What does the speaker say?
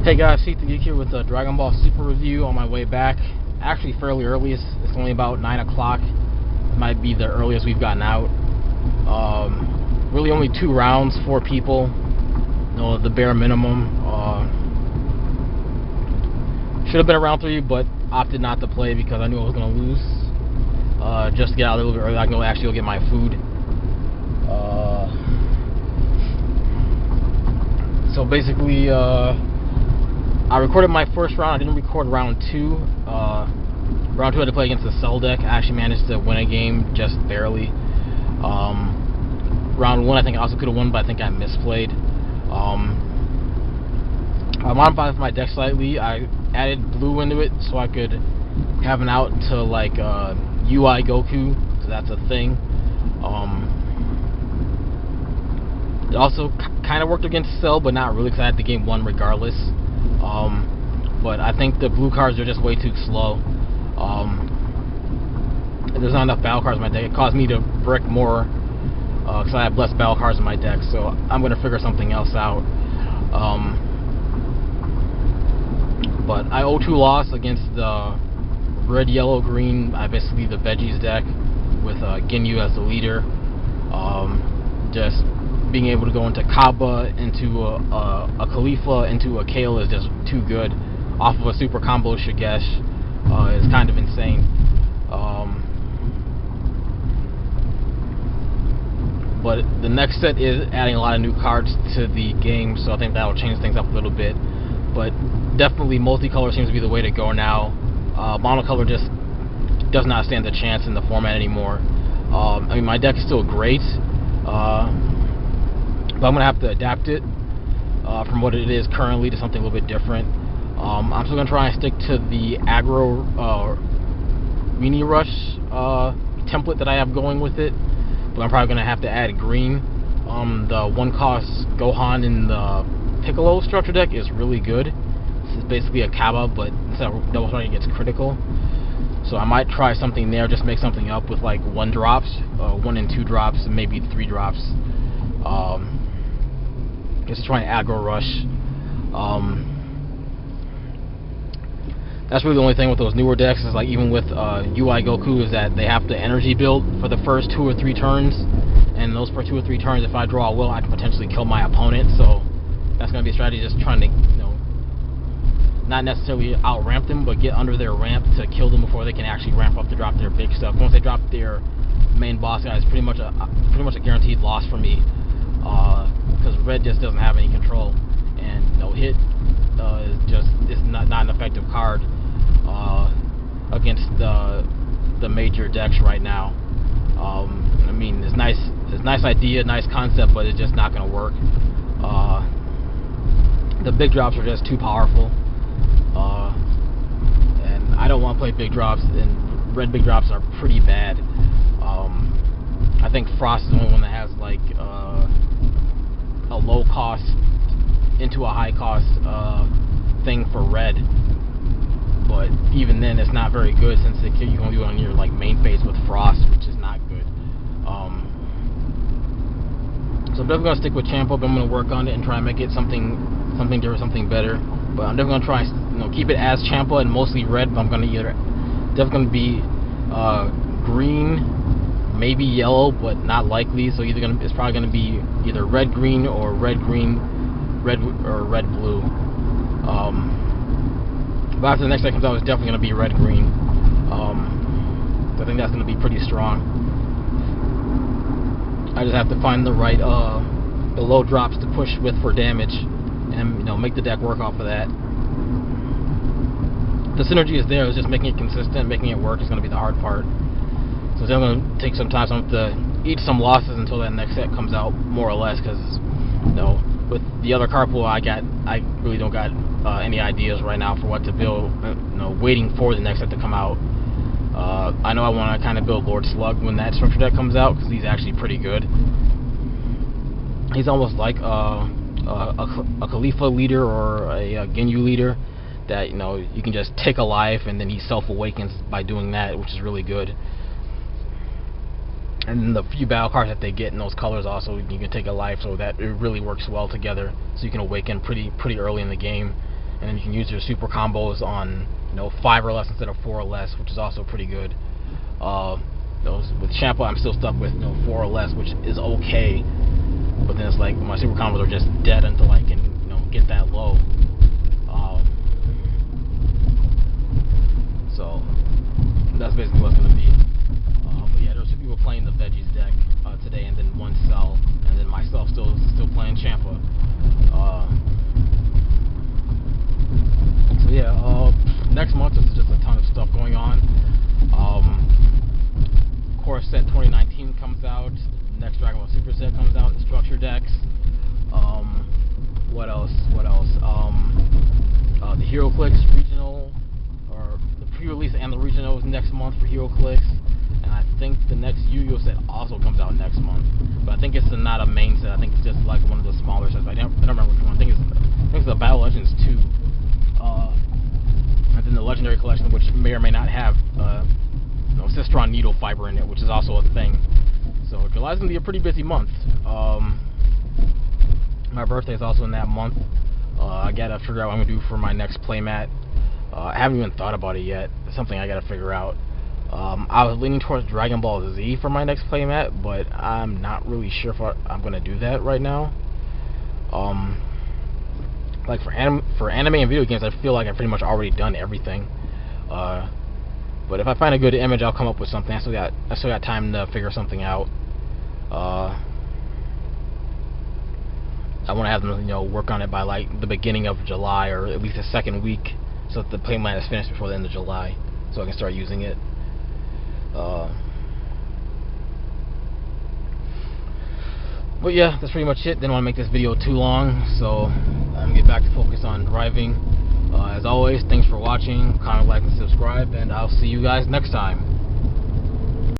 Hey guys, Seek the Geek here with a Dragonball Super review on my way back. Actually fairly early, it's only about 9 o'clock. It might be the earliest we've gotten out. Really only 2 rounds, 4 people. The bare minimum. Should have been around 3, but opted not to play because I knew I was going to lose. Just to get out a little bit early, I can actually go get my food. So basically, I recorded my first round. I didn't record round 2. Round 2 I had to play against the Cell deck. I actually managed to win a game, just barely. Round 1 I think I also could have won, but I think I misplayed. I modified my deck slightly. I added blue into it so I could have an out to like UI Goku, so that's a thing. It also kind of worked against Cell, but not really, because I had the game won regardless. But I think the blue cards are just way too slow. There's not enough battle cards in my deck. It caused me to brick more because I have less battle cards in my deck, so I'm going to figure something else out. But I 0-2 loss against the red, yellow, green, basically the Veggies deck with Ginyu as the leader. Just being able to go into Kaba, into a Khalifa, into a Kale is just too good. Off of a super combo Shigesh is kind of insane. But the next set is adding a lot of new cards to the game, so I think that'll change things up a little bit. But definitely multicolor seems to be the way to go now. Monocolor just does not stand a chance in the format anymore. I mean, my deck is still great, but I'm going to have to adapt it from what it is currently to something a little bit different. I'm still going to try and stick to the aggro Mini Rush template that I have going with it, but I'm probably going to have to add green. The 1-cost Gohan in the Piccolo structure deck is really good. This is basically a Kaba, but instead of double strike, it gets critical. So I might try something there, just make something up with like 1 drops, 1 and 2 drops, and maybe 3 drops. Just trying to aggro rush. That's really the only thing with those newer decks, is like even with UI Goku, is that they have to energy build for the first 2 or 3 turns, and those first 2 or 3 turns, if I draw a will, I can potentially kill my opponent. So that's going to be a strategy, just trying to, not necessarily out ramp them, but get under their ramp to kill them before they can actually ramp up to drop their big stuff. Once they drop their main boss guy, it's pretty much a guaranteed loss for me, because red just doesn't have any control, and hit is not an effective card against the major decks right now. I mean, it's nice idea, nice concept, but it's just not going to work. The big drops are just too powerful, and I don't want to play big drops, and red big drops are pretty bad. I think Frost is the only one that has like a low cost into a high cost thing for red, but even then it's not very good, since you can only do it on your like main phase with Frost, which is not good. So I'm definitely gonna stick with Champa, but I'm gonna work on it and try and make it something different, something better. But I'm definitely gonna try keep it as Champa and mostly red, but I'm gonna definitely gonna be green, maybe yellow, but not likely. So it's probably gonna be either red green or red green, red blue. But after the next deck comes out, it's definitely gonna be red green. I think that's gonna be pretty strong. I just have to find the right the low drops to push with for damage, and make the deck work off of that. The synergy is there. It's just making it consistent, making it work is going to be the hard part. So it's going to take some time. So I'm going to eat some losses until that next set comes out, more or less, because with the other card pool I really don't got any ideas right now for what to build. Waiting for the next set to come out. I know I want to kind of build Lord Slug when that structure deck comes out, because he's actually pretty good. He's almost like a Khalifa leader or a Ginyu leader that you can just take a life and then he self-awakens by doing that, which is really good. And then the few battle cards that they get in those colors also, you can take a life, so that it really works well together. So you can awaken pretty early in the game, and then you can use your super combos on 5 or less instead of 4 or less, which is also pretty good. With Champa, I'm still stuck with 4 or less, which is okay, but then it's like my super combos are just dead until I can get that low. So that's basically what it's gonna be. But yeah, there's 2 people playing the Veggies deck today, and then 1 cell, and then myself still playing Champa. So yeah, next month there's just a ton of stuff going on. Core set 2019 comes out. Next Dragonball Super set comes out. The structure decks. What else? The HeroClix regional, or the pre-release and the regional is next month for HeroClix. And I think the next Yu-Gi-Oh set also comes out next month. But I think it's not a main set. I think it's just like one of the smaller sets. I don't remember which one. I think it's the Battle Legends 2. And then the Legendary Collection, which may or may not have Sistron needle fiber in it, which is also a thing. So July's gonna be a pretty busy month. My birthday is also in that month. I gotta figure out what I'm gonna do for my next playmat. I haven't even thought about it yet. It's something I gotta figure out. I was leaning towards Dragon Ball Z for my next playmat, but I'm not really sure if I'm gonna do that right now. Like for anime and video games, I feel like I've pretty much already done everything. But if I find a good image, I'll come up with something. I still got time to figure something out. I want to have them, work on it by like the beginning of July, or at least the second week, so that the playmat is finished before the end of July, so I can start using it. But yeah, that's pretty much it. Didn't want to make this video too long, so I'm gonna get back to focus on driving. As always, thanks for watching. Comment, like, and subscribe, and I'll see you guys next time.